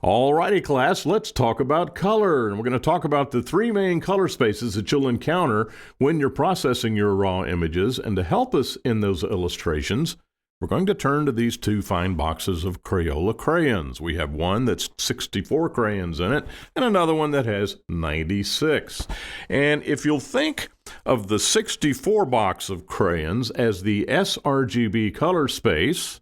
Alrighty, class, let's talk about color. And we're going to talk about the three main color spaces that you'll encounter when you're processing your raw images. And to help us in those illustrations, we're going to turn to these two fine boxes of Crayola crayons. We have one that's 64 crayons in it and another one that has 96. And if you'll think of the 64 box of crayons as the sRGB color space,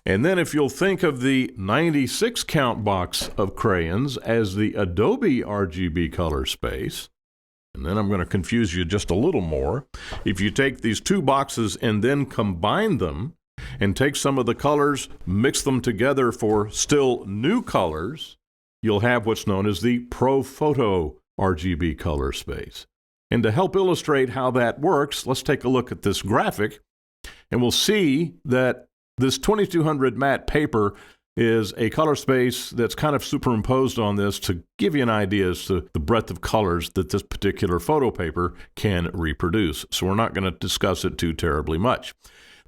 and then if you'll think of the 96 count box of crayons as the Adobe RGB color space, and then I'm going to confuse you just a little more. If you take these two boxes and then combine them and take some of the colors, mix them together for still new colors, you'll have what's known as the ProPhoto RGB color space. And to help illustrate how that works, let's take a look at this graphic, and we'll see that this 2200 matte paper is a color space that's kind of superimposed on this to give you an idea as to the breadth of colors that this particular photo paper can reproduce. So we're not going to discuss it too terribly much.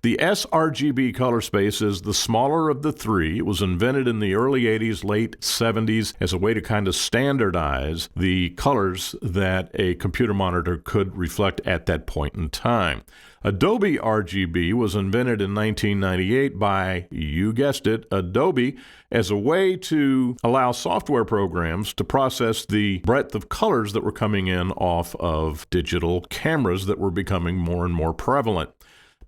The sRGB color space is the smaller of the three. It was invented in the early 80s, late 70s as a way to kind of standardize the colors that a computer monitor could reflect at that point in time. Adobe RGB was invented in 1998 by, you guessed it, Adobe, as a way to allow software programs to process the breadth of colors that were coming in off of digital cameras that were becoming more and more prevalent.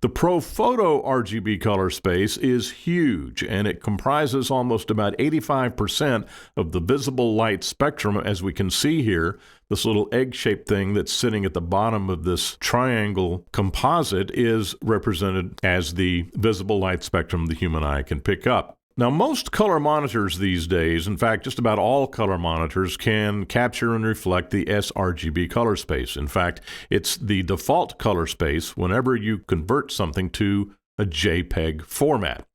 The ProPhoto RGB color space is huge, and it comprises almost about 85% of the visible light spectrum, as we can see here. This little egg-shaped thing that's sitting at the bottom of this triangle composite is represented as the visible light spectrum the human eye can pick up. Now, most color monitors these days, in fact, just about all color monitors, can capture and reflect the sRGB color space. In fact, it's the default color space whenever you convert something to a JPEG format.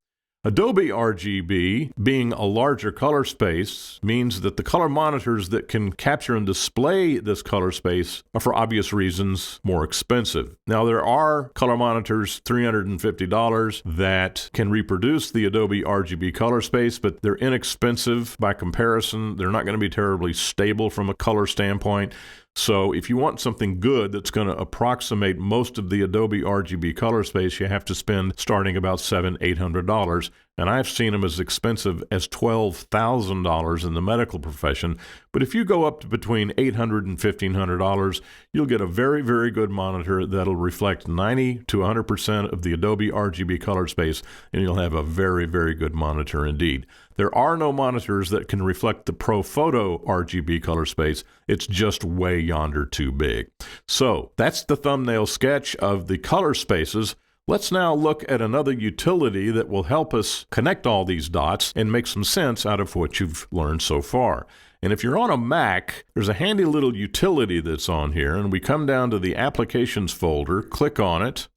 Adobe RGB, being a larger color space, means that the color monitors that can capture and display this color space are, for obvious reasons, more expensive. Now, there are color monitors, $350, that can reproduce the Adobe RGB color space, but they're inexpensive by comparison. They're not going to be terribly stable from a color standpoint. So if you want something good that's going to approximate most of the Adobe RGB color space, you have to spend starting about $700–800. And I've seen them as expensive as $12,000 in the medical profession. But if you go up to between $800 and $1,500, you'll get a very, very good monitor that'll reflect 90 to 100% of the Adobe RGB color space, and you'll have a very, very good monitor indeed. There are no monitors that can reflect the ProPhoto RGB color space. It's just way yonder too big. So that's the thumbnail sketch of the color spaces. Let's now look at another utility that will help us connect all these dots and make some sense out of what you've learned so far. And if you're on a Mac, there's a handy little utility that's on here, and we come down to the Applications folder, click on it,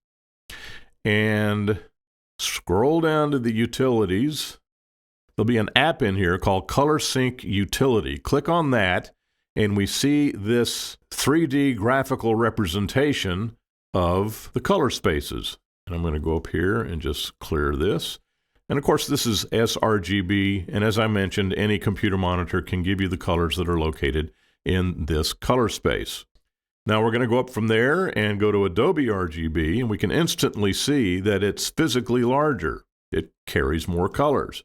and scroll down to the Utilities. There'll be an app in here called Color Sync Utility. Click on that, and we see this 3D graphical representation of the color spaces. And I'm going to go up here and just clear this. And of course, this is sRGB, and as I mentioned, any computer monitor can give you the colors that are located in this color space. Now we're going to go up from there and go to Adobe RGB, and we can instantly see that it's physically larger. It carries more colors.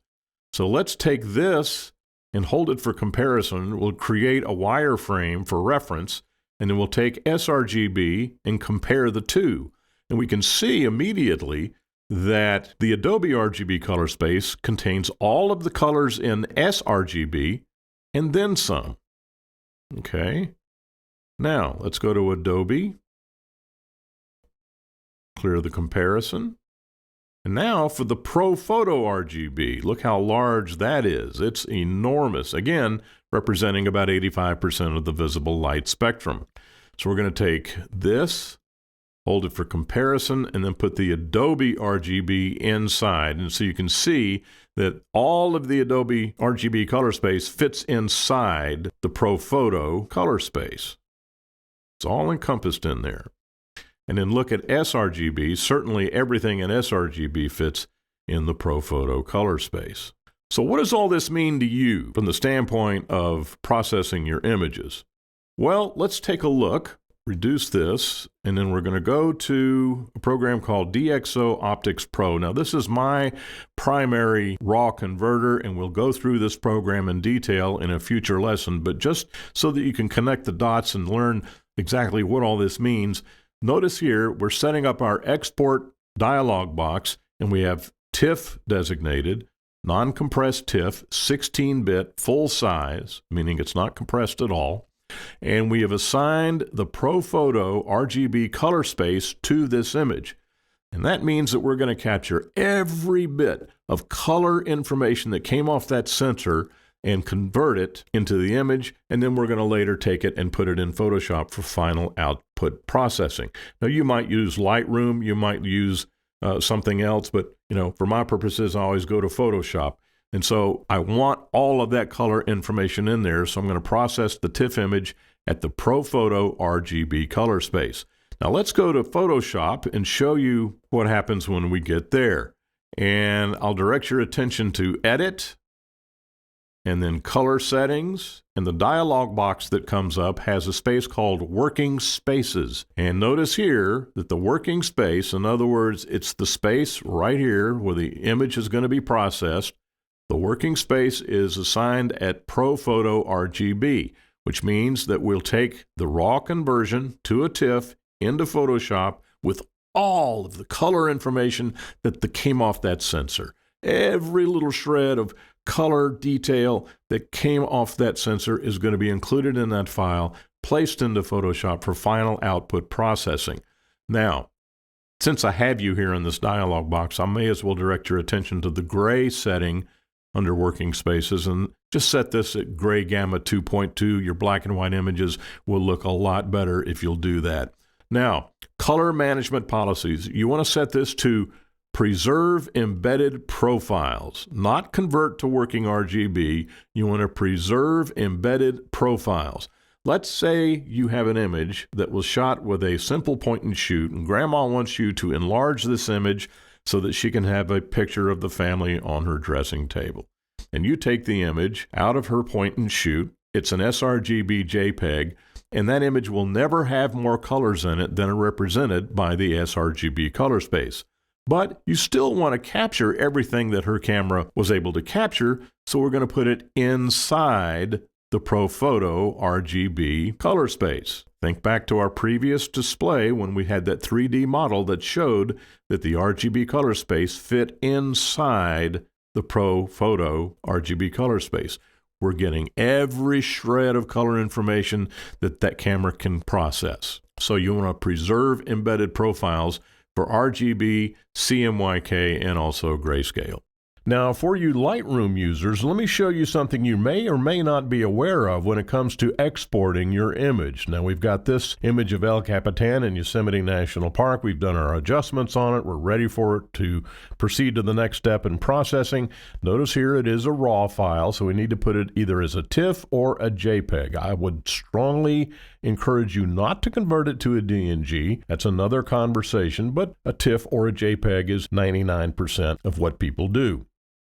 So let's take this and hold it for comparison. We'll create a wireframe for reference, and then we'll take sRGB and compare the two. And we can see immediately that the Adobe RGB color space contains all of the colors in sRGB and then some. Okay. Now, let's go to Adobe, clear the comparison. And now for the ProPhoto RGB, look how large that is. It's enormous. Again, representing about 85% of the visible light spectrum. So we're going to take this, hold it for comparison, and then put the Adobe RGB inside. And so you can see that all of the Adobe RGB color space fits inside the ProPhoto color space. It's all encompassed in there. And then look at sRGB. Certainly everything in sRGB fits in the ProPhoto color space. So what does all this mean to you from the standpoint of processing your images? Well, let's take a look. Reduce this, and then we're going to go to a program called DxO Optics Pro. Now, this is my primary RAW converter, and we'll go through this program in detail in a future lesson, but just so that you can connect the dots and learn exactly what all this means, notice here we're setting up our export dialog box, and we have TIFF designated, non-compressed TIFF, 16-bit, full size, meaning it's not compressed at all. And we have assigned the ProPhoto RGB color space to this image. And that means that we're going to capture every bit of color information that came off that sensor and convert it into the image, and then we're going to later take it and put it in Photoshop for final output processing. Now, you might use Lightroom, you might use something else, but for my purposes, I always go to Photoshop. And so I want all of that color information in there, so I'm going to process the TIFF image at the ProPhoto RGB color space. Now let's go to Photoshop and show you what happens when we get there. And I'll direct your attention to Edit, and then Color Settings, and the dialog box that comes up has a space called Working Spaces. And notice here that the working space, in other words, it's the space right here where the image is going to be processed. The working space is assigned at ProPhoto RGB, which means that we'll take the raw conversion to a TIFF into Photoshop with all of the color information that came off that sensor. Every little shred of color detail that came off that sensor is going to be included in that file, placed into Photoshop for final output processing. Now, since I have you here in this dialog box, I may as well direct your attention to the gray setting under working spaces, and just set this at gray gamma 2.2. Your black and white images will look a lot better if you'll do that. Now, color management policies. You want to set this to preserve embedded profiles, not convert to working RGB. You want to preserve embedded profiles. Let's say you have an image that was shot with a simple point and shoot, and Grandma wants you to enlarge this image so that she can have a picture of the family on her dressing table. And you take the image out of her point and shoot. It's an sRGB JPEG, and that image will never have more colors in it than are represented by the sRGB color space. But you still want to capture everything that her camera was able to capture, so we're going to put it inside the ProPhoto RGB color space. Think back to our previous display when we had that 3D model that showed that the RGB color space fit inside the ProPhoto RGB color space. We're getting every shred of color information that camera can process. So you want to preserve embedded profiles for RGB, CMYK, and also grayscale. Now, for you Lightroom users, let me show you something you may or may not be aware of when it comes to exporting your image. Now, we've got this image of El Capitan in Yosemite National Park. We've done our adjustments on it. We're ready for it to proceed to the next step in processing. Notice here it is a RAW file, so we need to put it either as a TIFF or a JPEG. I would strongly encourage you not to convert it to a DNG. That's another conversation, but a TIFF or a JPEG is 99% of what people do.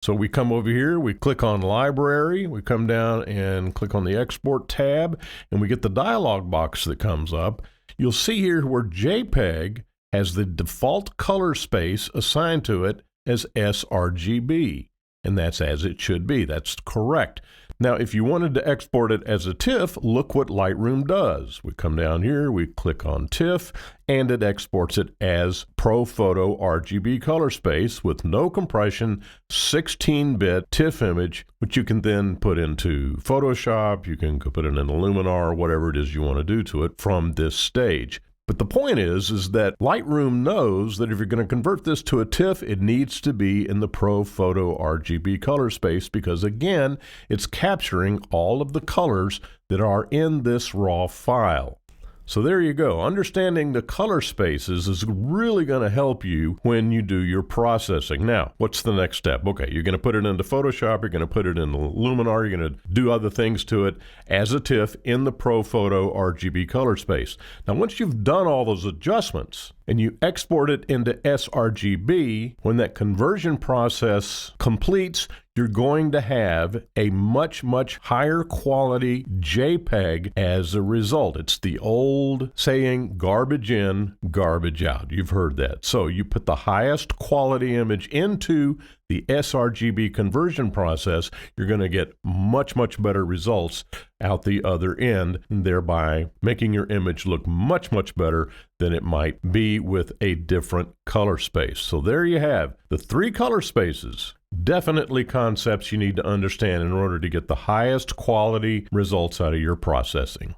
So we come over here, we click on Library, we come down and click on the Export tab, and we get the dialog box that comes up. You'll see here where JPEG has the default color space assigned to it as sRGB, and that's as it should be. That's correct. Now, if you wanted to export it as a TIFF, look what Lightroom does. We come down here, we click on TIFF, and it exports it as ProPhoto RGB color space with no compression, 16-bit TIFF image, which you can then put into Photoshop, you can put it in Luminar, whatever it is you want to do to it from this stage. But the point is that Lightroom knows that if you're going to convert this to a TIFF, it needs to be in the ProPhoto RGB color space because, again, it's capturing all of the colors that are in this raw file. So there you go. Understanding the color spaces is really going to help you when you do your processing. Now, what's the next step? Okay, you're going to put it into Photoshop, you're going to put it in Luminar, you're going to do other things to it as a TIFF in the ProPhoto RGB color space. Now, once you've done all those adjustments and you export it into sRGB, when that conversion process completes, you're going to have a much, much higher quality JPEG as a result. It's the old saying, garbage in, garbage out. You've heard that. So you put the highest quality image into the sRGB conversion process, you're going to get much, much better results out the other end, thereby making your image look much, much better than it might be with a different color space. So there you have the 3 color spaces. Definitely concepts you need to understand in order to get the highest quality results out of your processing.